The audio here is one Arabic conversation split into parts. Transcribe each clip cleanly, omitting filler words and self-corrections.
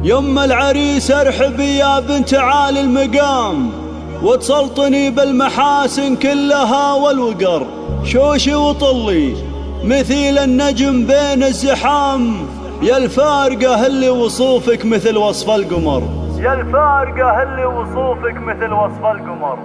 يم العريس ارحبي يا بنت عالي المقام، وتسلطني بالمحاسن كلها والوقر. شوشي وطلي مثيل النجم بين الزحام، يا الفارقة اللي وصوفك مثل وصف القمر. يا الفارقة اللي وصوفك مثل وصف القمر.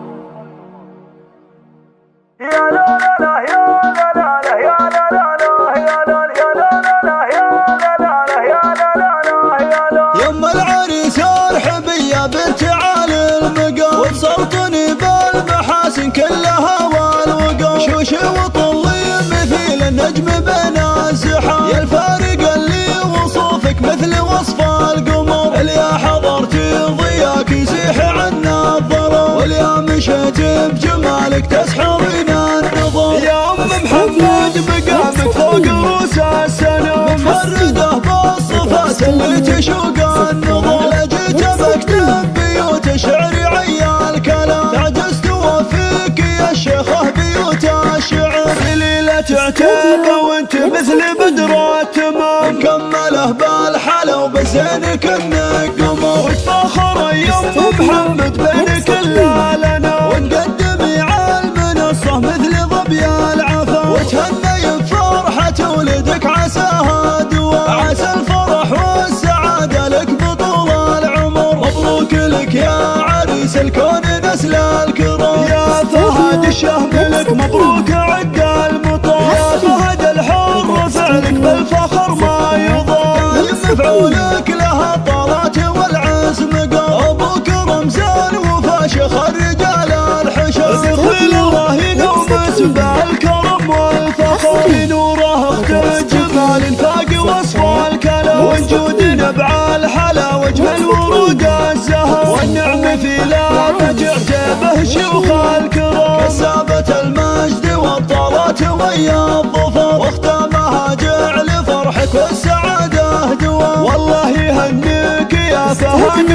يا لا لا لا يا لا لا لا يا لا لا لا يا لا يا لا لا لا يا لا لا لا يا لا لا لا يا لا. يم العريس ارحبي يا بنت عالي المقام، وتسلطني بالمحاسن كلها والوقار. شوشي وطلي مثيل النجم بين الزحام، يا الفارق اللي وصوفك مثل وصف القمر. اليا حضرتي ضياك يزيح عنا الضرر، واليا مشيت بجمالك تسحرين النظر. يا ام محمد مقامك فوق رؤوس السنام، متفرده بالصفات اللي تشوق النظر. لجيت بكتب بيوت شعري عيال كلام، تعجزت وفيك يا الشيخه بيوت الشعر. في ليلة عتابة وانت مثل بدر التمام، مكمله بالحلا وبزينك انك قمر. وتفاخر يا ام محمد بين كل الانام، ونقدمي عالمنصه مثل ظبي العفا، وتهني بفرحة ولدك عساها دوام. عسى الفرح والسعادة لك بطول العمر، مبروك لك يا عريس الكون نسل الكرام. يا فهد الشهم لك مبروك عد المطار، يا فهد الحر فعلك بالفخر ما يضام. مفعولك لها الطلات والعز مقام، ابوك رمز الوفا شيخ الرجال الحشام. دخل راهن ومسبع الكرم والفخر، في نوره اخت الجمال فاق وصف الكلام. وجود نبع الحلا وجه الورود الزهر، والنعم في لافة عتابه شيوخ الكرام. كسابة المجد والطلات ويا الظفر، واختامها جعل فرحك والسعادة دوام. والله يهنيك يا فهد